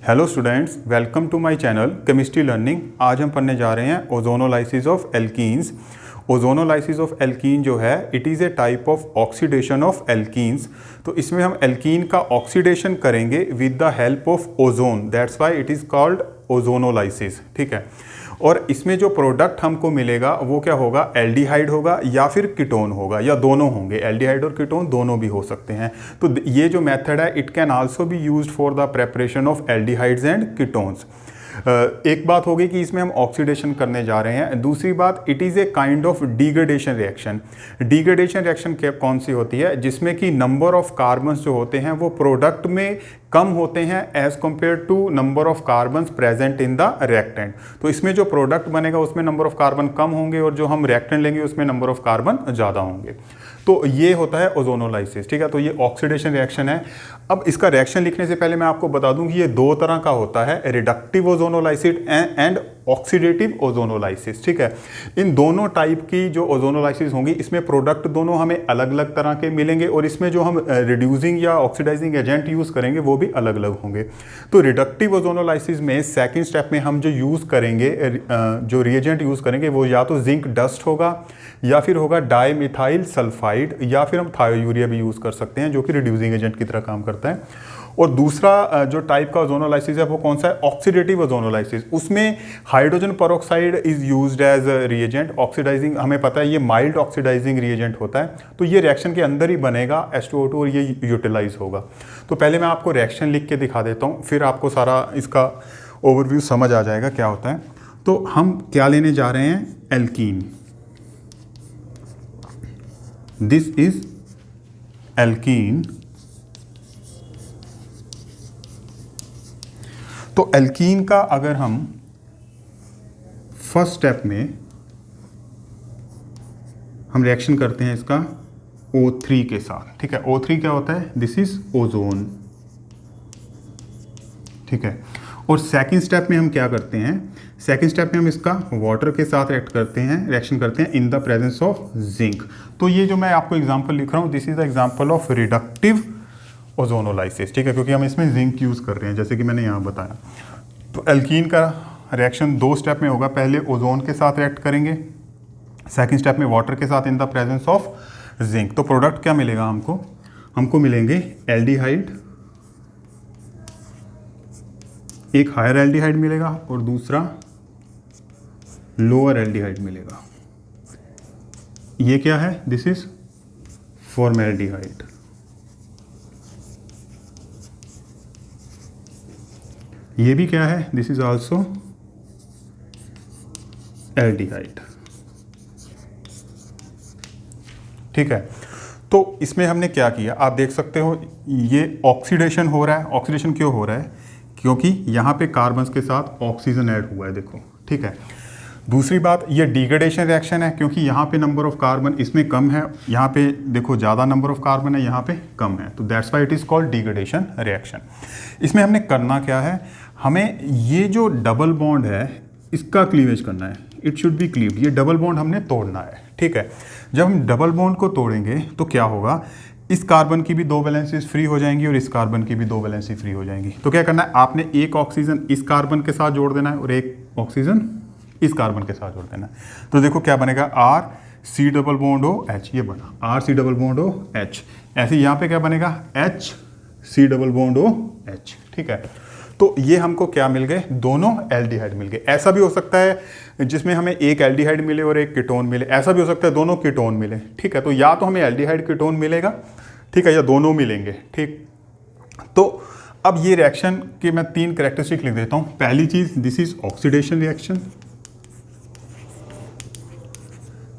Hello students, welcome to my channel chemistry learning. आज हम पढ़ने जा रहे हैं ozonolysis of alkenes. Ozonolysis of alkene जो है it is a type of oxidation of alkenes. तो इसमें हम एल्कीन का ऑक्सीडेशन करेंगे with the help of ozone, that's why it is called ozonolysis. ठीक है, और इसमें जो प्रोडक्ट हमको मिलेगा वो क्या होगा, एल्डिहाइड होगा या फिर कीटोन होगा, या दोनों होंगे, एल्डिहाइड और कीटोन दोनों भी हो सकते हैं। तो ये जो मेथड है it can also be used for the preparation of aldehydes and ketones. एक बात होगी कि इसमें हम ऑक्सीडेशन करने जा रहे हैं। दूसरी बात, it is a kind of degradation reaction. Degradation reaction कौन सी होती है, जिसमें कि नंबर ऑफ कार्बन्स जो होते हैं वो प्रोडक्ट में कम होते हैं as compare to number of carbons present in the reactant. तो इसमें जो प्रोडक्ट बनेगा उसमें नंबर ऑफ कार्बन कम होंगे और जो हम रिएक्टेंट लेंगे उसमें नंबर ऑफ कार्बन ज़्यादा होंगे। तो ये होता है ओजोनोलाइसिस। ठीक है, तो ये ऑक्सीडेशन रिएक्शन है। अब इसका रिएक्शन लिखने से पहले मैं आपको बता दूं कि ये दो तरह का होता है, reductive ozonolysis and oxidative ozonolysis. ठीक है, इन दोनों टाइप की जो ओजोनोलाइसिस होंगी इसमें प्रोडक्ट दोनों हमें अलग अलग तरह के मिलेंगे और इसमें जो हम रिड्यूसिंग या ऑक्सीडाइजिंग एजेंट यूज़ करेंगे वो भी अलग अलग होंगे। तो रिडक्टिव ओजोनोलाइसिस में सेकेंड स्टेप में हम जो यूज़ करेंगे, जो रिएजेंट यूज़ करेंगे वो या तो जिंक डस्ट होगा या फिर होगा डाईमिथाइल सल्फाइड, या फिर हम थायोयूरिया भी यूज़ कर सकते हैं जो कि रिड्यूसिंग एजेंट की तरह काम करता है। और दूसरा जो टाइप का ओजोनोलाइसिस है वो कौन सा है, ऑक्सीडेटिव ओजोनोलाइसिस। उसमें hydrogen peroxide is used as reagent. Oxidising हमें पता है ये माइल्ड ऑक्सीडाइजिंग रिएजेंट होता है, तो ये रिएक्शन के अंदर ही बनेगा H2O2 और ये यूटिलाइज होगा। तो पहले मैं आपको रिएक्शन लिख के दिखा देता हूँ, फिर आपको सारा इसका ओवरव्यू समझ आ जाएगा क्या होता है। तो हम क्या लेने जा रहे हैं, एल्कीन। This is alkene. तो एल्कीन का अगर हम फर्स्ट स्टेप में हम रिएक्शन करते हैं इसका O3 के साथ। ठीक है, O3 क्या होता है, दिस इज ओजोन। ठीक है, और सेकंड स्टेप में हम क्या करते हैं, सेकंड स्टेप में हम इसका वाटर के साथ रिएक्शन करते हैं in the presence of zinc. तो ये जो मैं आपको एग्जांपल लिख रहा हूँ this is the example of reductive ozonolysis. ठीक है, क्योंकि हम इसमें जिंक यूज़ कर रहे हैं जैसे कि मैंने यहाँ बताया। तो एल्कीन का रिएक्शन दो स्टेप में होगा, पहले ओजोन के साथ रिएक्ट करेंगे, सेकंड स्टेप में वाटर के साथ in the presence of zinc. तो प्रोडक्ट क्या मिलेगा हमको मिलेंगे एल्डिहाइड, एक हायर एल्डिहाइड मिलेगा और दूसरा लोअर एल्डिहाइड मिलेगा। ये क्या है, दिस इज फॉर्मेल्डिहाइड। ये भी क्या है, दिस इज आल्सो एल्डिहाइड। ठीक है, तो इसमें हमने क्या किया आप देख सकते हो, ये ऑक्सीडेशन हो रहा है। ऑक्सीडेशन क्यों हो रहा है, क्योंकि यहाँ पे कार्बन्स के साथ ऑक्सीजन ऐड हुआ है, देखो। ठीक है, दूसरी बात, ये डिग्रेडेशन रिएक्शन है क्योंकि यहाँ पे नंबर ऑफ कार्बन इसमें कम है, यहाँ पे देखो ज़्यादा नंबर ऑफ कार्बन है, यहाँ पे कम है, तो that's why it is called degradation reaction. इसमें हमने करना क्या है, हमें ये जो डबल बॉन्ड है इसका क्लीवेज करना है, इट शुड बी क्लीव्ड। ये डबल बॉन्ड हमने तोड़ना है। ठीक है, जब हम डबल बॉन्ड को तोड़ेंगे तो क्या होगा, इस कार्बन की भी दो वैलेंसीज फ्री हो जाएंगी और इस कार्बन की भी दो वैलेंसी फ्री हो जाएंगी। तो क्या करना है, आपने एक ऑक्सीजन इस कार्बन के साथ जोड़ देना है और एक ऑक्सीजन इस कार्बन के साथ जोड़ देना है। तो देखो क्या बनेगा, RC डबल बॉन्ड OH, ये बना RC डबल बॉन्ड OH। ऐसे यहाँ पे क्या बनेगा, HC डबल बॉन्ड OH। ठीक है, तो ये हमको क्या मिल गए, दोनों एल्डिहाइड मिल गए। ऐसा भी हो सकता है जिसमें हमें एक एल्डिहाइड मिले और एक कीटोन मिले, ऐसा भी हो सकता है दोनों कीटोन मिले। ठीक है, तो या तो हमें एल्डिहाइड कीटोन मिलेगा, ठीक है, या दोनों मिलेंगे। ठीक, तो अब ये रिएक्शन के मैं तीन कैरेक्टरिस्टिक लिख देता हूँ। पहली चीज, this is oxidation reaction.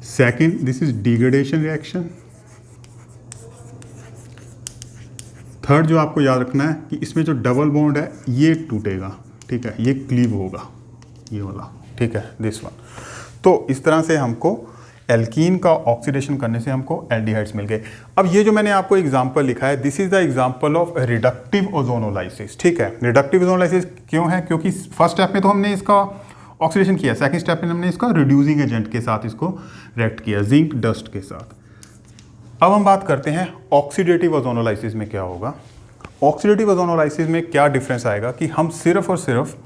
Second, this is degradation reaction. Third जो आपको याद रखना है कि इसमें जो डबल बॉन्ड है ये टूटेगा। ठीक है, ये क्लीव होगा, ये वाला। ठीक है, दिस वन। तो इस तरह से हमको एल्कीन का ऑक्सीडेशन करने से हमको एल्डिहाइड्स मिल गए। अब ये जो मैंने आपको एग्जांपल लिखा है this is the example of reductive ozonolysis. ठीक है, रिडक्टिव ओजोनोलाइसिस क्यों है, क्योंकि फर्स्ट स्टेप में तो हमने इसका ऑक्सीडेशन किया, सेकंड स्टेप में हमने इसका रिड्यूसिंग एजेंट के साथ इसको रिएक्ट किया, जिंक डस्ट के साथ। अब हम बात करते हैं ऑक्सीडेटिव ओजोनोलाइसिस में क्या होगा। ऑक्सीडेटिव ओजोनोलाइसिस में क्या डिफरेंस आएगा कि हम सिर्फ और सिर्फ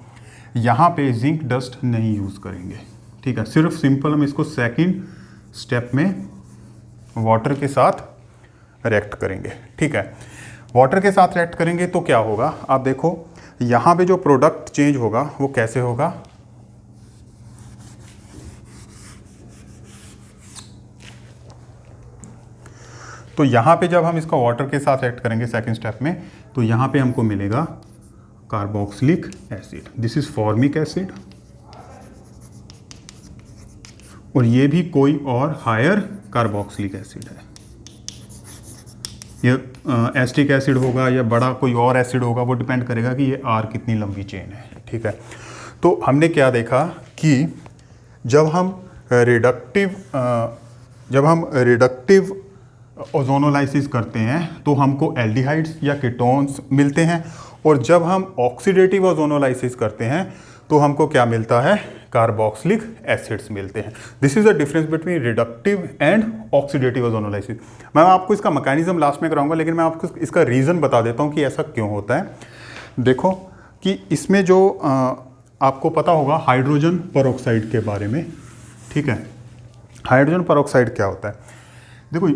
यहाँ पे जिंक डस्ट नहीं यूज़ करेंगे, ठीक है। सिर्फ सिंपल हम इसको सेकंड स्टेप में वाटर के साथ रिएक्ट करेंगे, ठीक है। वाटर के साथ रिएक्ट करेंगे तो क्या होगा, आप देखो यहाँ पे जो प्रोडक्ट चेंज होगा वो कैसे होगा, तो यहाँ पे जब हम इसका वाटर के साथ रिएक्ट करेंगे सेकंड स्टेप में, तो यहाँ पे हमको मिलेगा carboxylic acid, this is formic acid, और ये भी कोई और हायर कार्बोक्सिलिक एसिड है। ये एस्टिक एसिड होगा या बड़ा कोई और एसिड होगा, वो डिपेंड करेगा कि ये आर कितनी लंबी चेन है, ठीक है। तो हमने क्या देखा कि जब हम रिडक्टिव ओजोनोलाइसिस करते हैं तो हमको एल्डिहाइड्स या कीटोन्स मिलते हैं, और जब हम ऑक्सीडेटिव ओजोनोलाइसिस करते हैं तो हमको क्या मिलता है, कार्बोक्सिलिक एसिड्स मिलते हैं। This is the difference between reductive and oxidative ozonolysis. मैं आपको इसका मैकेनिज्म लास्ट में कराऊंगा, लेकिन मैं आपको इसका रीज़न बता देता हूँ कि ऐसा क्यों होता है। देखो कि इसमें जो आपको पता होगा हाइड्रोजन परऑक्साइड के बारे में, ठीक है। हाइड्रोजन परऑक्साइड क्या होता है, देखो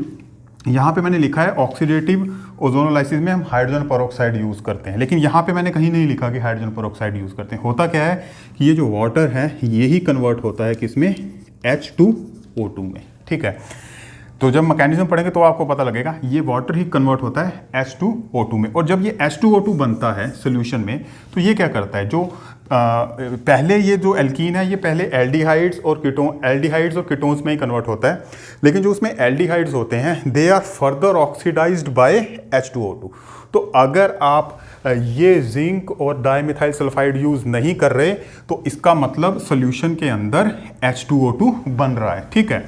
यहाँ पे मैंने लिखा है ऑक्सीडेटिव ओजोनोलाइसिस में हम हाइड्रोजन परऑक्साइड यूज़ करते हैं, लेकिन यहाँ पे मैंने कहीं नहीं लिखा कि हाइड्रोजन परऑक्साइड यूज़ करते हैं। होता क्या है कि ये जो वाटर है ये ही कन्वर्ट होता है किसमें, H2O2 में, ठीक है। तो जब मैकेनिज्म पढ़ेंगे तो आपको पता लगेगा, ये वाटर ही कन्वर्ट होता है H2O2 में, और जब ये H2O2 बनता है सोल्यूशन में तो ये क्या करता है, जो पहले ये जो एल्कीन है ये पहले एल्डिहाइड्स और कीटोन्स में ही कन्वर्ट होता है, लेकिन जो उसमें एल्डिहाइड्स होते हैं they are further oxidised by H2O2। तो अगर आप ये जिंक और डाइमिथाइल सल्फाइड यूज़ नहीं कर रहे तो इसका मतलब सोल्यूशन के अंदर H2O2 बन रहा है, ठीक है।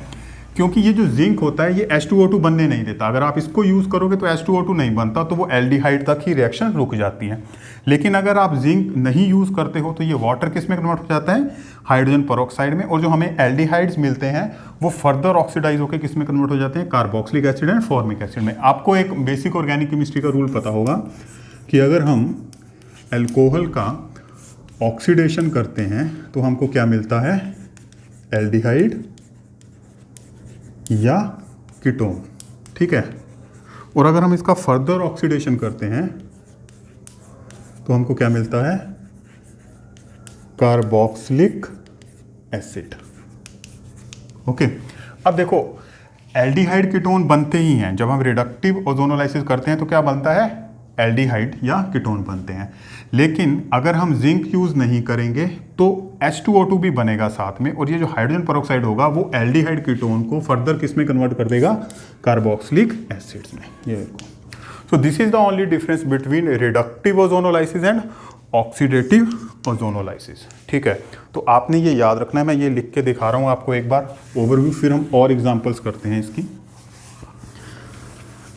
क्योंकि ये जो जिंक होता है ये H2O2 बनने नहीं देता, अगर आप इसको यूज़ करोगे तो H2O2 नहीं बनता, तो वो एल्डिहाइड तक ही रिएक्शन रुक जाती है। लेकिन अगर आप जिंक नहीं यूज़ करते हो तो ये वाटर किस में कन्वर्ट हो जाता है, हाइड्रोजन परऑक्साइड में, और जो हमें एल्डिहाइड्स मिलते हैं वो फर्दर ऑक्सीडाइज होकर किस में कन्वर्ट हो जाते हैं, carboxylic acid and formic acid में। आपको एक बेसिक ऑर्गेनिक केमिस्ट्री का रूल पता होगा कि अगर हम एल्कोहल का ऑक्सीडेशन करते हैं तो हमको क्या मिलता है, एल्डिहाइड या कीटोन, ठीक है। और अगर हम इसका फर्दर ऑक्सीडेशन करते हैं तो हमको क्या मिलता है, कार्बोक्सिलिक एसिड, ओके। अब देखो एल्डिहाइड कीटोन बनते ही हैं, जब हम रिडक्टिव ओजोनोलाइसिस करते हैं तो क्या बनता है, एल्डिहाइड या कीटोन बनते हैं। लेकिन अगर हम जिंक यूज़ नहीं करेंगे तो H2O2 भी बनेगा साथ में, और ये जो हाइड्रोजन परऑक्साइड होगा वो एल्डिहाइड कीटोन को फर्दर किस में कन्वर्ट कर देगा, कार्बोक्सिलिक एसिड्स में। ये देखो, so this is the only difference between reductive ozonolysis and oxidative ozonolysis, ठीक है। तो आपने ये याद रखना है, मैं ये लिख के दिखा रहा हूँ आपको एक बार ओवरव्यू, फिर हम और एग्जाम्पल्स करते हैं इसकी।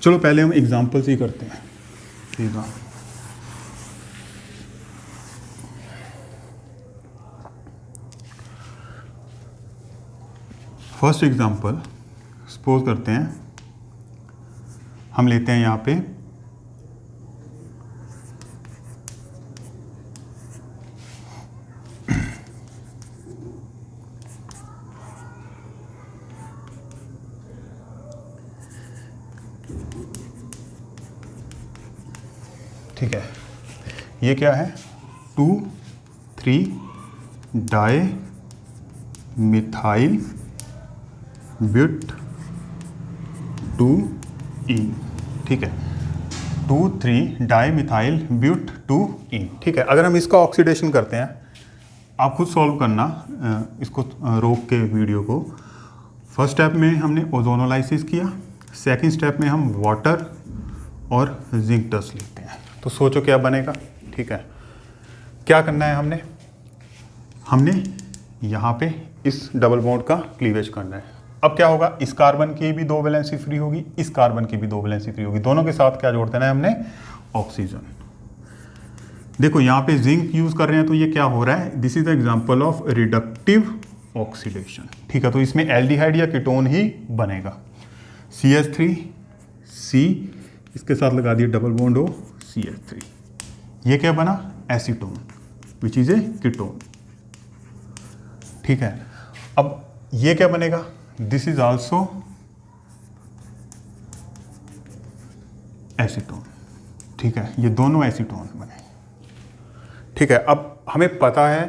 चलो पहले हम एग्जाम्पल्स ही करते हैं, ठीक है। फर्स्ट एग्जाम्पल सपोज करते हैं, हम लेते हैं यहाँ पे ठीक है, ये क्या है, 2,3 डाई मिथाइल ब्यूट 2-ईन, ठीक है, 2,3 डाई मिथाइल ब्यूट 2-ईन, ठीक है। अगर हम इसका ऑक्सीडेशन करते हैं, आप खुद सॉल्व करना इसको रोक के वीडियो को। फर्स्ट स्टेप में हमने ओजोनोलाइसिस किया, सेकंड स्टेप में हम वाटर और जिंक डस्ट लेते हैं, तो सोचो क्या बनेगा, ठीक है। क्या करना है, हमने यहाँ पे इस डबल बॉन्ड का क्लीवेज करना है। अब क्या होगा, इस कार्बन की भी 2 वैलेंसी फ्री होगी, इस कार्बन की भी 2 वैलेंसी फ्री होगी, दोनों के साथ क्या जोड़ देना है हमने, ऑक्सीजन। देखो यहाँ पे जिंक यूज कर रहे हैं तो ये क्या हो रहा है, this is the example of reductive oxidation, ठीक है। तो इसमें एल्डिहाइड या कीटोन ही बनेगा, CH3 C, इसके साथ लगा दिए डबल बॉन्ड O, CH3, ये क्या बना, acetone which is a ketone. ठीक है, अब ये क्या बनेगा, दिस इज आल्सो एसीटोन। ठीक है, ये दोनों एसीटोन बने। ठीक है, अब हमें पता है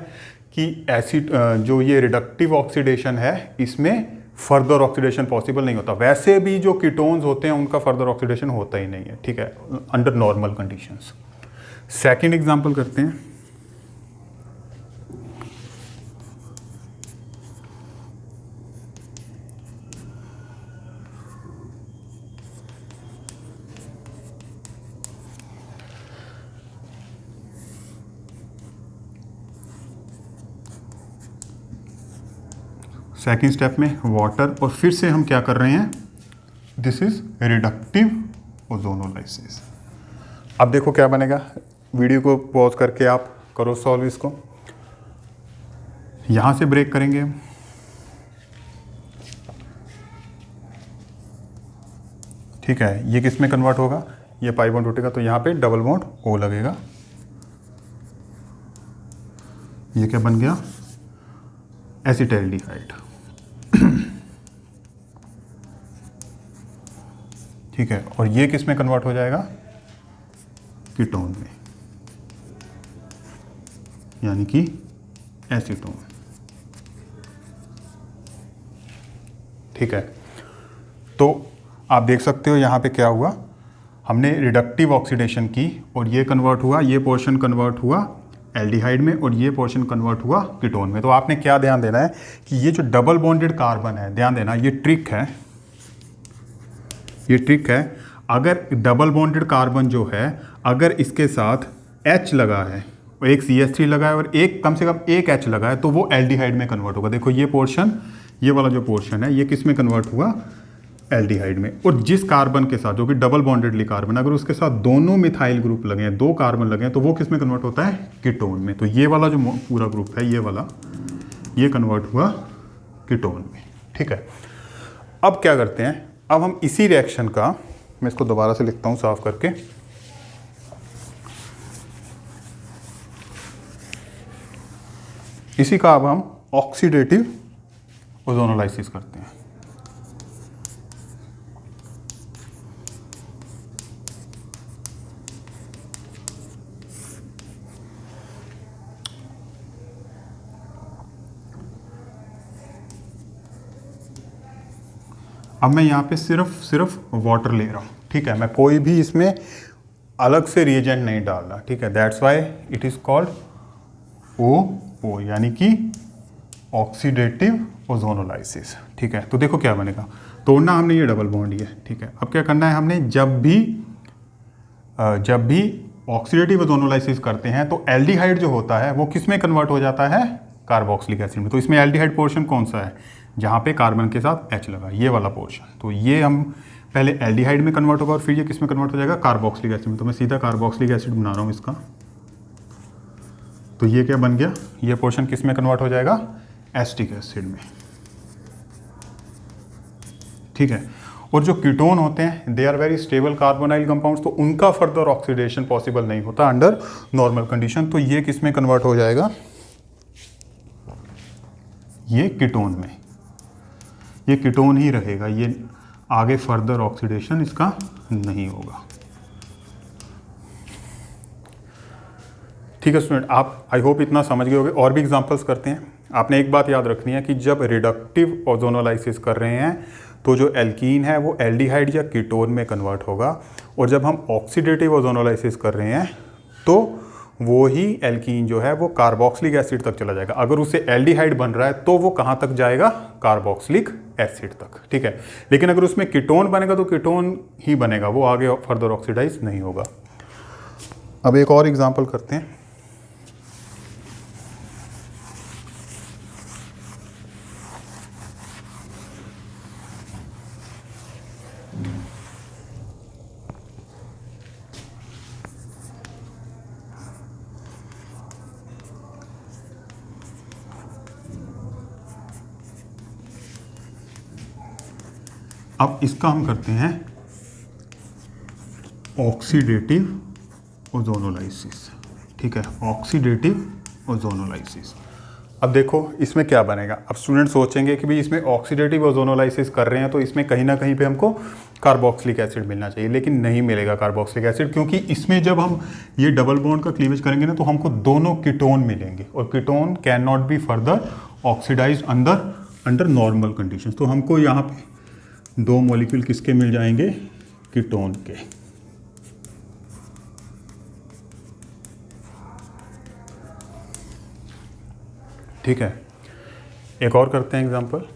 कि एसिड जो ये रिडक्टिव ऑक्सीडेशन है इसमें फर्दर ऑक्सीडेशन पॉसिबल नहीं होता। वैसे भी जो कीटोन्स होते हैं उनका फर्दर ऑक्सीडेशन होता ही नहीं है। ठीक है, under normal conditions. Second example करते हैं। सेकेंड स्टेप में वाटर, और फिर से हम क्या कर रहे हैं, दिस इज रिडक्टिव ओजोनोलाइसिस। अब देखो क्या बनेगा, वीडियो को पॉज करके आप करो सॉल्व इसको। यहां से ब्रेक करेंगे हम, ठीक है, ये किस में कन्वर्ट होगा, ये पाई बॉन्ड टूटेगा तो यहाँ पे डबल बॉन्ड ओ लगेगा। ये क्या बन गया, एसिटाइलडिहाइड। ठीक है, और ये किस में कन्वर्ट हो जाएगा, कीटोन में, यानी कि एसीटोन। ठीक है, तो आप देख सकते हो यहाँ पे क्या हुआ, हमने रिडक्टिव ऑक्सीडेशन की और ये कन्वर्ट हुआ, ये पोर्शन कन्वर्ट हुआ एल्डिहाइड में और ये पोर्शन कन्वर्ट हुआ कीटोन में। तो आपने क्या ध्यान देना है कि ये जो डबल बॉन्डेड कार्बन है, ध्यान देना, ये ट्रिक है, ये ट्रिक है। अगर डबल बॉन्डेड कार्बन जो है, अगर इसके साथ H लगा है और एक CH3 लगा है और एक कम से कम एक H लगा है तो वो एल्डिहाइड में कन्वर्ट होगा। देखो ये पोर्शन, ये वाला जो पोर्शन है ये किस में कन्वर्ट हुआ, एल्डिहाइड में। और जिस कार्बन के साथ, जो कि डबल बॉन्डेडली कार्बन, अगर उसके साथ दोनों मिथाइल ग्रुप लगे हैं, दो कार्बन लगे हैं, तो वो किस में कन्वर्ट होता है, कीटोन में। तो ये वाला जो पूरा ग्रुप है, ये वाला, ये कन्वर्ट हुआ कीटोन में। ठीक है, अब क्या करते हैं, अब हम इसी रिएक्शन का, मैं इसको दोबारा से लिखता हूं साफ करके, इसी का अब हम ऑक्सीडेटिव ओजोनोलाइसिस करते हैं। अब मैं यहाँ पे सिर्फ वाटर ले रहा हूँ। ठीक है, मैं कोई भी इसमें अलग से रिएजेंट नहीं डाल रहा। ठीक है, that's why it is called ओ, यानी कि ऑक्सीडेटिव ओजोनोलाइसिस। ठीक है, तो देखो क्या बनेगा, तोड़ना हमने ये डबल बॉन्ड ही है। ठीक है, अब क्या करना है, हमने जब भी ऑक्सीडेटिव ओजोनोलाइसिस करते हैं तो एल्डिहाइड जो होता है वो किस में कन्वर्ट हो जाता है, कार्बोक्सिलिक एसिड में। तो इसमें एल्डिहाइड पोर्शन कौन सा है, जहाँ पे कार्बन के साथ H लगा, ये वाला पोर्शन। तो ये हम पहले एल्डिहाइड में कन्वर्ट होगा और फिर ये किस में कन्वर्ट हो जाएगा, कार्बोक्सिलिक एसिड में। तो मैं सीधा कार्बोक्सिलिक एसिड बना रहा हूँ इसका। तो ये क्या बन गया, ये पोर्शन किस में कन्वर्ट हो जाएगा, एसिटिक एसिड में। ठीक है, और जो कीटोन होते हैं they are very stable carbonyl compounds, तो उनका फर्दर ऑक्सीडेशन पॉसिबल नहीं होता अंडर नॉर्मल कंडीशन। तो ये किस में कन्वर्ट हो जाएगा, ये कीटोन में, ये कीटोन ही रहेगा, ये आगे फर्दर ऑक्सीडेशन इसका नहीं होगा। ठीक है स्टूडेंट, आप आई होप इतना समझ गए होंगे। और भी एग्जांपल्स करते हैं। आपने एक बात याद रखनी है कि जब रिडक्टिव ओजोनोलाइसिस कर रहे हैं तो जो एल्कीन है वो एल्डिहाइड या कीटोन में कन्वर्ट होगा, और जब हम ऑक्सीडेटिव ओजोनोलाइसिस कर रहे हैं तो वो ही एल्कीन जो है वो कार्बोक्सिलिक एसिड तक चला जाएगा। अगर उससे एल्डिहाइड बन रहा है तो वो कहाँ तक जाएगा, कार्बोक्सिलिक एसिड तक। ठीक है, लेकिन अगर उसमें कीटोन बनेगा तो कीटोन ही बनेगा, वो आगे फर्दर ऑक्सीडाइज नहीं होगा। अब एक और एग्जांपल करते हैं। अब इसका हम करते हैं ऑक्सीडेटिव ओजोनोलाइसिस, ठीक है, ऑक्सीडेटिव ओजोनोलाइसिस। अब देखो इसमें क्या बनेगा। अब स्टूडेंट सोचेंगे कि भाई इसमें ऑक्सीडेटिव ओजोनोलाइसिस कर रहे हैं तो इसमें कहीं ना कहीं पे हमको कार्बोक्सिलिक एसिड मिलना चाहिए, लेकिन नहीं मिलेगा कार्बोक्सिलिक एसिड, क्योंकि इसमें जब हम ये डबल बॉन्ड का क्लीवेज करेंगे ना तो हमको दोनों कीटोन मिलेंगे, और ketone can not be further oxidise under normal conditions. तो हमको यहाँ पे दो मॉलिक्यूल किसके मिल जाएंगे, कीटोन के। ठीक है, एक और करते हैं एग्जांपल।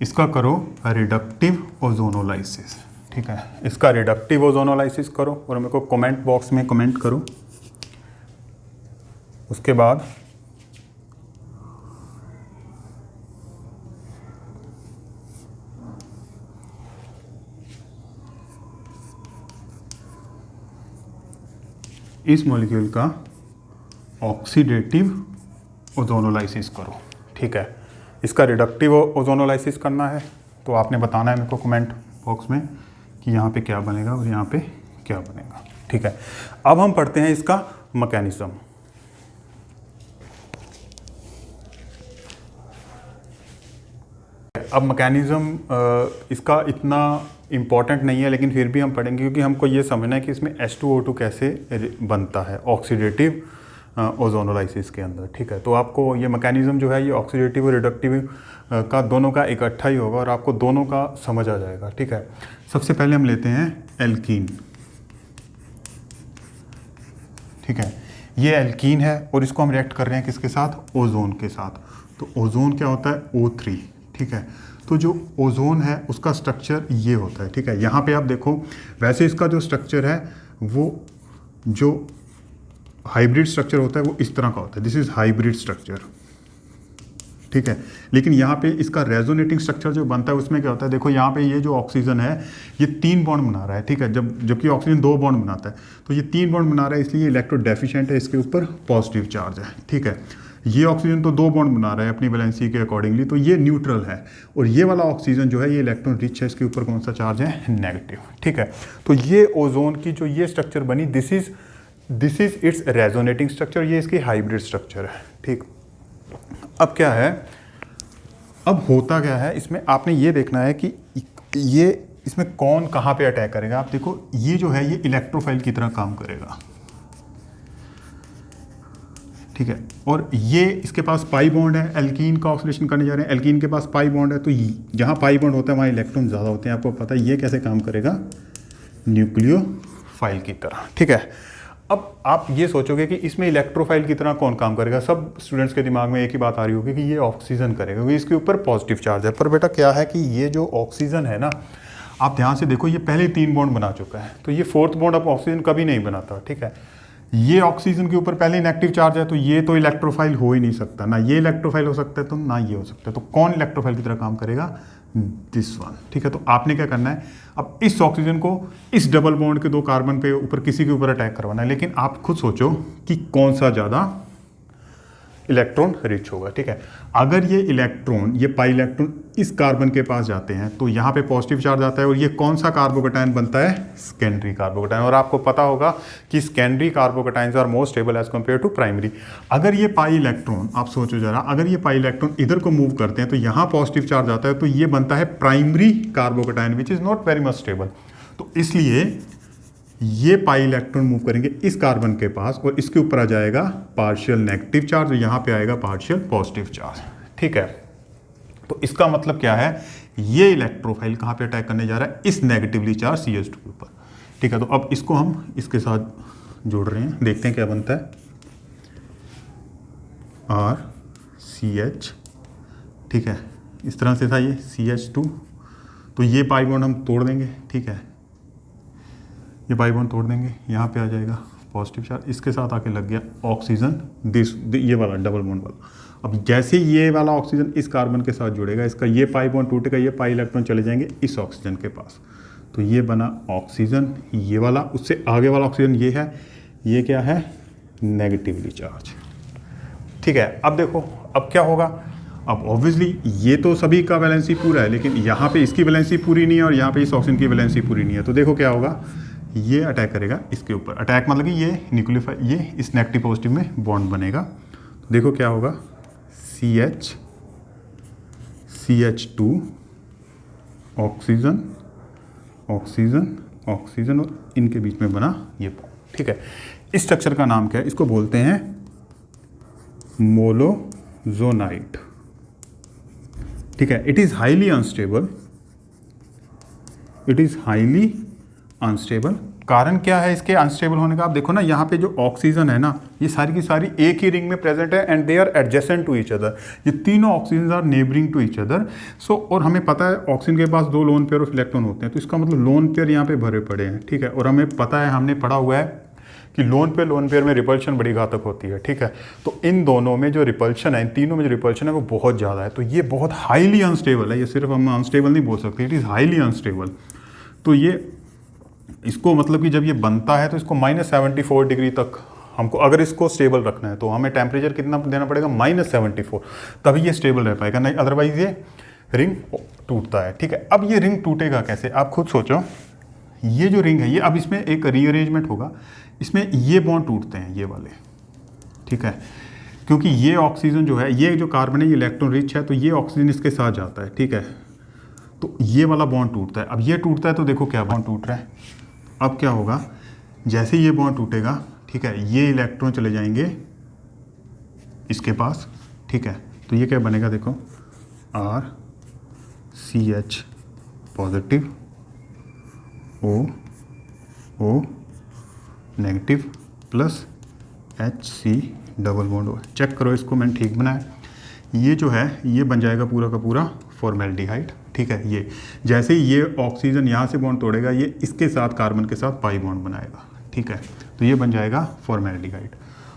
इसका करो रिडक्टिव ओजोनोलाइसिस, ठीक है, इसका रिडक्टिव ओजोनोलाइसिस करो और मेरे को कमेंट बॉक्स में कमेंट करो। उसके बाद इस मॉलिक्यूल का ऑक्सीडेटिव ओजोनोलाइसिस करो, ठीक है। इसका रिडक्टिव ओजोनोलाइसिस करना है तो आपने बताना है मेरे को कमेंट बॉक्स में कि यहाँ पे क्या बनेगा और यहाँ पे क्या बनेगा, ठीक है। अब हम पढ़ते हैं इसका मैकेनिज्म। अब मैकेनिज्म इसका इतना इम्पॉर्टेंट नहीं है, लेकिन फिर भी हम पढ़ेंगे क्योंकि हमको ये समझना है कि इसमें H2O2 कैसे बनता है ऑक्सीडेटिव ओजोनोलाइसिस के अंदर, ठीक है। तो आपको ये मैकेनिज्म जो है ये ऑक्सीडेटिव और रिडक्टिव का दोनों का इकट्ठा ही होगा और आपको दोनों का समझ आ जाएगा, ठीक है। सबसे पहले हम लेते हैं एल्कीन, ठीक है। ये एल्कीन है और इसको हम रिएक्ट कर रहे हैं किसके साथ, ओजोन के साथ। तो ओजोन क्या होता है, O3, ठीक है। तो जो ओजोन है उसका स्ट्रक्चर ये होता है, ठीक है। यहाँ पे आप देखो वैसे इसका जो स्ट्रक्चर है वो जो हाइब्रिड स्ट्रक्चर होता है वो इस तरह का होता है, दिस इज हाइब्रिड स्ट्रक्चर, ठीक है। लेकिन यहाँ पे इसका रेजोनेटिंग स्ट्रक्चर जो बनता है उसमें क्या होता है, देखो यहाँ पे ये जो ऑक्सीजन है ये 3 बॉन्ड बना रहा है, ठीक है। जबकि ऑक्सीजन 2 बॉन्ड बनाता है, तो ये 3 बॉन्ड बना रहा है, इसलिए इलेक्ट्रो डेफिशिएंट है, इसके ऊपर पॉजिटिव चार्ज है, ठीक है। ये ऑक्सीजन तो 2 बॉन्ड बना रहा है अपनी वैलेंसी के अकॉर्डिंगली, तो ये न्यूट्रल है। और ये वाला ऑक्सीजन जो है ये इलेक्ट्रॉन रिच है, इसके ऊपर कौन सा चार्ज है, नेगेटिव, ठीक है। तो ये ओजोन की जो ये स्ट्रक्चर बनी this is it's resonating structure, ये इसकी हाइब्रिड स्ट्रक्चर है, ठीक। अब क्या है, अब होता क्या है इसमें, आपने ये देखना है कि ये इसमें कौन कहाँ पे अटैक करेगा। आप देखो ये जो है ये इलेक्ट्रोफाइल की तरह काम करेगा, ठीक है। और ये इसके पास पाई बॉन्ड है, एल्कीन का ऑक्सीडेशन करने जा रहे हैं, एल्कीन के पास पाई बॉन्ड है, तो जहाँ पाई बॉन्ड होता है वहाँ इलेक्ट्रॉन ज़्यादा होते हैं। आपको पता है ये कैसे काम करेगा, न्यूक्लियोफाइल की तरह, ठीक है। अब आप ये सोचोगे कि इसमें इलेक्ट्रोफाइल की तरह कौन काम करेगा, सब स्टूडेंट्स के दिमाग में एक ही बात आ रही होगी कि ये ऑक्सीजन करेगा क्योंकि इसके ऊपर पॉजिटिव चार्ज है। पर बेटा क्या है कि ये जो ऑक्सीजन है ना, आप ध्यान से देखो ये पहले 3 बॉन्ड बना चुका है, तो ये 4th बॉन्ड अब ऑक्सीजन कभी नहीं बनाता, ठीक है। ये ऑक्सीजन के ऊपर पहले नेगेटिव चार्ज है, तो ये तो इलेक्ट्रोफाइल हो ही नहीं सकता, ना ये इलेक्ट्रोफाइल हो सकता है तो ना ये हो सकता है। तो कौन इलेक्ट्रोफाइल की तरह काम करेगा, दिस वन, ठीक है। तो आपने क्या करना है, अब इस ऑक्सीजन को इस डबल बॉन्ड के 2 कार्बन पे ऊपर किसी के ऊपर अटैक करवाना है, लेकिन आप खुद सोचो कि कौन सा ज़्यादा इलेक्ट्रॉन रिच होगा, ठीक है। अगर ये इलेक्ट्रॉन, ये पाई इलेक्ट्रॉन इस कार्बन के पास जाते हैं तो यहाँ पे पॉजिटिव चार्ज आता है और ये कौन सा कार्बोकैटायन बनता है, सेकेंडरी कार्बोकैटायन। और आपको पता होगा कि secondary carbocations are more stable as compare to primary. अगर ये पाई इलेक्ट्रॉन, आप सोचो जरा, अगर ये पाई इलेक्ट्रॉन इधर को मूव करते हैं तो यहाँ पॉजिटिव चार्ज आता है, तो ये बनता है primary carbocation which is not very much stable. तो इसलिए ये पाई इलेक्ट्रॉन मूव करेंगे इस कार्बन के पास और इसके ऊपर आ जाएगा पार्शियल नेगेटिव चार्ज और यहाँ पे आएगा पार्शियल पॉजिटिव चार्ज, ठीक है। तो इसका मतलब क्या है, ये इलेक्ट्रोफाइल कहाँ पे अटैक करने जा रहा है, इस नेगेटिवली चार्ज CH2 के ऊपर, ठीक है। तो अब इसको हम इसके साथ जोड़ रहे हैं, देखते हैं क्या बनता है, RCH, ठीक है। इस तरह से था ये CH2, तो ये पाई बॉन्ड हम तोड़ देंगे, ठीक है। ये पाई बॉन्ड तोड़ देंगे, यहाँ पे आ जाएगा पॉजिटिव चार्ज, इसके साथ आके लग गया ऑक्सीजन, ये वाला डबल बॉन्ड वाला। अब जैसे ये वाला ऑक्सीजन इस कार्बन के साथ जुड़ेगा, इसका ये पाई बॉन्ड टूटेगा, ये पाई इलेक्ट्रॉन चले जाएंगे इस ऑक्सीजन के पास, तो ये बना ऑक्सीजन, ये वाला। उससे आगे वाला ऑक्सीजन ये है, ये क्या है, नेगेटिवली चार्ज। ठीक है, अब देखो अब क्या होगा। अब ऑब्वियसली ये तो सभी का वैलेंसी पूरा है, लेकिन यहाँ पे इसकी वैलेंसी पूरी नहीं है और यहाँ पे इस ऑक्सीजन की वैलेंसी पूरी नहीं है। तो देखो क्या होगा, ये अटैक करेगा इसके ऊपर। अटैक मतलब कि ये न्यूक्लियोफाई, ये इस नेगेटिव पॉजिटिव में बॉन्ड बनेगा। तो देखो क्या होगा, CH2 ऑक्सीजन ऑक्सीजन ऑक्सीजन और इनके बीच में बना ये बॉन्ड। ठीक है, इस स्ट्रक्चर का नाम क्या है, इसको बोलते हैं मोलोजोनाइट। ठीक है, it is highly unstable, it is highly unstable. कारण क्या है इसके अनस्टेबल होने का, आप देखो ना यहाँ पे जो ऑक्सीजन है ना, ये सारी की सारी एक ही रिंग में प्रेजेंट है and they are adjacent to each other. ये तीनों oxygen are neighbouring to each other. So और हमें पता है ऑक्सीजन के पास 2 लोन पेयर ऑफ इलेक्ट्रॉन होते हैं, तो इसका मतलब लोन पेयर यहाँ पे भरे पड़े हैं। ठीक है, और हमें पता है, हमने पढ़ा हुआ है कि लोन पेयर में रिपल्शन बड़ी घातक होती है। ठीक है, तो इन दोनों में जो रिपल्शन है, इन तीनों में जो रिपल्शन है वो बहुत ज़्यादा है। तो ये बहुत हाईली अनस्टेबल है, ये सिर्फ हम अनस्टेबल नहीं बोल सकते, इट इज़ हाईली अनस्टेबल। तो ये इसको मतलब कि जब ये बनता है तो इसको -74 डिग्री तक हमको, अगर इसको स्टेबल रखना है तो हमें टेम्परेचर कितना देना पड़ेगा, -74, तभी ये स्टेबल रह पाएगा, नहीं अदरवाइज ये रिंग टूटता है। ठीक है, अब ये रिंग टूटेगा कैसे, आप खुद सोचो। ये जो रिंग है, ये अब इसमें एक रीअरेंजमेंट होगा, इसमें ये बॉन्ड टूटते हैं ये वाले। ठीक है, क्योंकि ये ऑक्सीजन जो है, ये जो कार्बन है ये इलेक्ट्रॉन रिच है, तो ये ऑक्सीजन इसके साथ जाता है। ठीक है, तो ये वाला बॉन्ड टूटता है। अब ये टूटता है तो देखो क्या बॉन्ड टूट रहा है। अब क्या होगा, जैसे ये बॉन्ड टूटेगा, ठीक है, ये इलेक्ट्रॉन चले जाएंगे इसके पास। ठीक है, तो ये क्या बनेगा, देखो RCH positive, O negative plus HC double bond O। Check करो इसको, मैंने ठीक बनाया। ये जो है ये बन जाएगा पूरा का पूरा फॉर्मेल्डिहाइड। ठीक है, ये जैसे ही ये ऑक्सीजन यहाँ से बॉन्ड तोड़ेगा, ये इसके साथ कार्बन के साथ पाई बॉन्ड बनाएगा। ठीक है, तो ये बन जाएगा फॉर्मेल्डिहाइड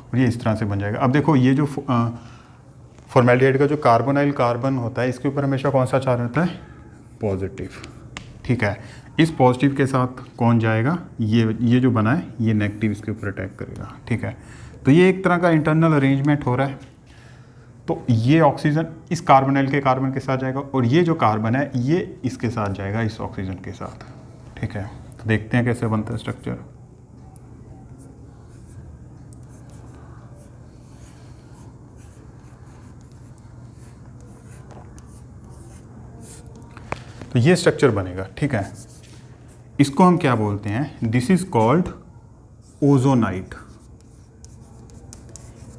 और ये इस तरह से बन जाएगा। अब देखो ये जो फॉर्मेल्डिहाइड का जो कार्बोनाइल कार्बन होता है, इसके ऊपर हमेशा कौन सा चार्ज रहता है, पॉजिटिव। ठीक है, इस पॉजिटिव के साथ कौन जाएगा, ये जो बना है ये नेगेटिव इसके ऊपर अटैक करेगा। ठीक है, तो ये एक तरह का इंटरनल अरेंजमेंट हो रहा है। तो ये ऑक्सीजन इस कार्बोनाइल के कार्बन के साथ जाएगा और ये जो कार्बन है ये इसके साथ जाएगा इस ऑक्सीजन के साथ। ठीक है, तो देखते हैं कैसे बनता है स्ट्रक्चर। तो ये स्ट्रक्चर बनेगा। ठीक है, इसको हम क्या बोलते हैं, दिस इज कॉल्ड ओजोनाइट।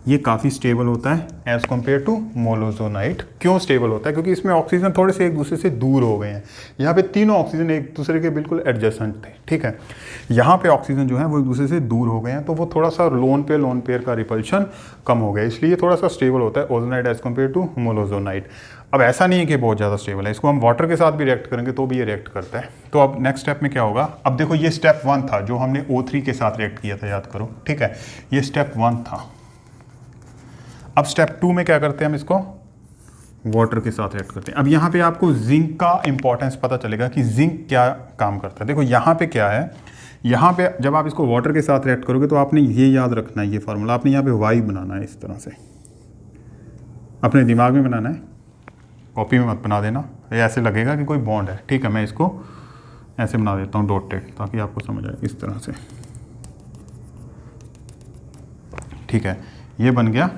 ये काफ़ी स्टेबल होता है एज़ कम्पेयर टू मोलोजोनाइट। क्यों स्टेबल होता है, क्योंकि इसमें ऑक्सीजन थोड़े से एक दूसरे से दूर हो गए हैं। यहाँ पे तीनों ऑक्सीजन एक दूसरे के बिल्कुल एडजेसेंट थे। ठीक है, यहाँ पे ऑक्सीजन जो है वो एक दूसरे से दूर हो गए हैं, तो वो थोड़ा सा लोन पेयर का रिपल्शन कम हो गया, इसलिए थोड़ा सा स्टेबल होता है ozonide as compare to molozonide. अब ऐसा नहीं है कि बहुत ज़्यादा स्टेबल है, इसको हम वाटर के साथ भी रिएक्ट करेंगे तो भी ये रिएक्ट करता है। तो अब नेक्स्ट स्टेप में क्या होगा, अब देखो ये स्टेप 1 था जो हमने O3 के साथ रिएक्ट किया था, याद करो। ठीक है, ये स्टेप 1 था। अब स्टेप 2 में क्या करते हैं, हम इसको वाटर के साथ रिएक्ट करते हैं। अब यहाँ पे आपको जिंक का इंपॉर्टेंस पता चलेगा कि जिंक क्या काम करता है। देखो यहाँ पे क्या है, यहाँ पे जब आप इसको वाटर के साथ रिएक्ट करोगे तो आपने ये याद रखना है, ये फार्मूला आपने यहाँ पे वाई बनाना है, इस तरह से अपने दिमाग में बनाना है, कॉपी में मत बना देना, ये ऐसे लगेगा कि कोई बॉन्ड है। ठीक है, मैं इसको ऐसे बना देता हूँ डॉटेड, ताकि आपको समझ आए इस तरह से। ठीक है, ये बन गया।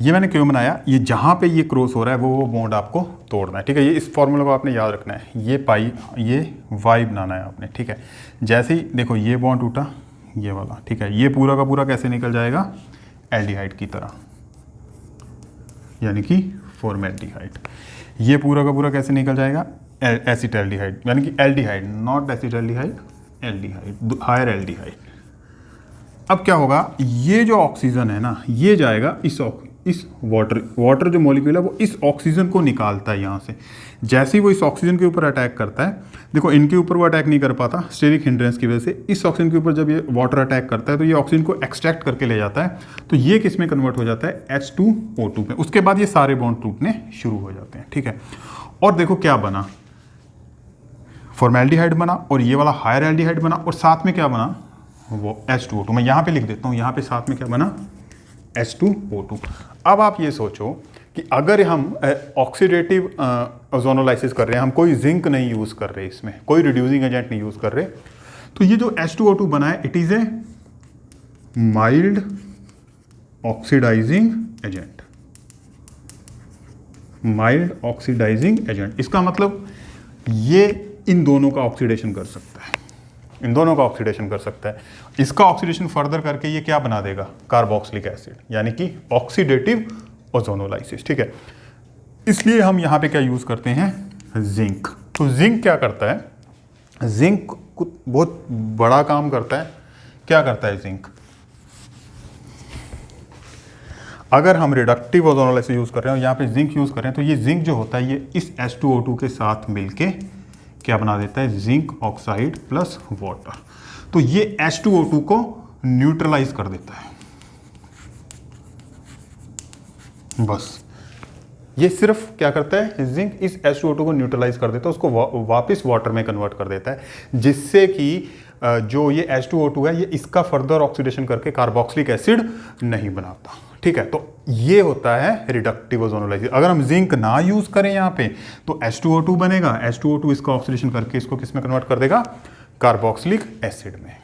ये मैंने क्यों बनाया, ये जहाँ पे ये क्रॉस हो रहा है वो बॉन्ड आपको तोड़ना है। ठीक है, ये इस फॉर्मूला को आपने याद रखना है, ये पाई ये वाई बनाना है आपने। ठीक है, जैसे ही देखो ये बॉन्ड टूटा ये वाला, ठीक है, ये पूरा का पूरा कैसे निकल जाएगा, एल्डिहाइड की तरह, यानी कि फॉर्मेल्डिहाइड। ये पूरा का पूरा कैसे निकल जाएगा, एसिटाल्डिहाइड, यानी कि aldehyde, not acetaldehyde, aldehyde, higher aldehyde. अब क्या होगा, ये जो ऑक्सीजन है ना, ये जाएगा इस वाटर जो मॉलिक्यूल है वो इस ऑक्सीजन को निकालता है यहाँ से। जैसे ही वो इस ऑक्सीजन के ऊपर अटैक करता है, देखो इनके ऊपर वो अटैक नहीं कर पाता स्टेरिक हिंड्रेंस की वजह से, इस ऑक्सीजन के ऊपर जब ये वाटर अटैक करता है तो ये ऑक्सीजन को एक्सट्रैक्ट करके ले जाता है, तो ये किस में कन्वर्ट हो जाता है, H2O2 में। उसके बाद ये सारे बॉन्ड टूटने शुरू हो जाते हैं, ठीक है। और देखो क्या बना, फॉर्मेल्डिहाइड बना और ये वाला हायर एल्डिहाइड बना, और साथ में क्या बना, वो H2O2। मैं यहाँ पे लिख देता हूँ, यहाँ पे साथ में क्या बना, H2O2। अब आप ये सोचो कि अगर हम ऑक्सीडेटिव ओजोनोलाइसिस कर रहे हैं, हम कोई जिंक नहीं यूज़ कर रहे, इसमें कोई रिड्यूसिंग एजेंट नहीं यूज़ कर रहे, तो ये जो H2O2 बना है, it is a mild oxidising agent. Mild oxidising agent, इसका मतलब ये इन दोनों का ऑक्सीडेशन कर सकता है, इन दोनों का ऑक्सीडेशन कर सकता है। इसका ऑक्सीडेशन फर्दर करके ये क्या बना देगा, कार्बोक्सिलिक एसिड, यानी कि ऑक्सीडेटिव ओजोनोलाइसिस, ठीक है। इसलिए हम यहाँ पे क्या यूज़ करते हैं, जिंक। तो जिंक क्या करता है, जिंक बहुत बड़ा काम करता है। क्या करता है जिंक, अगर हम रिडक्टिव ओजोनोलाइसिस यूज़ कर रहे हैं और यहाँ पे जिंक यूज़ कर रहे हैं, तो ये जिंक जो होता है ये इस H2O2 के साथ मिलके क्या बना देता है, जिंक ऑक्साइड प्लस वाटर। तो ये H2O2 को न्यूट्रलाइज कर देता है, बस ये सिर्फ क्या करता है, जिंक इस H2O2 को न्यूट्रलाइज कर देता है, उसको वापस वाटर में कन्वर्ट कर देता है, जिससे कि जो ये H2O2 है ये इसका फर्दर ऑक्सीडेशन करके कार्बोक्सिलिक एसिड नहीं बनाता, ठीक है। तो ये होता है रिडक्टिव ओजोनोलाइसिस। अगर हम जिंक ना यूज करें यहाँ पे तो H2O2 बनेगा, H2O2 इसका ऑक्सीडेशन करके इसको किस में कन्वर्ट कर देगा, कार्बोक्सिलिक एसिड में।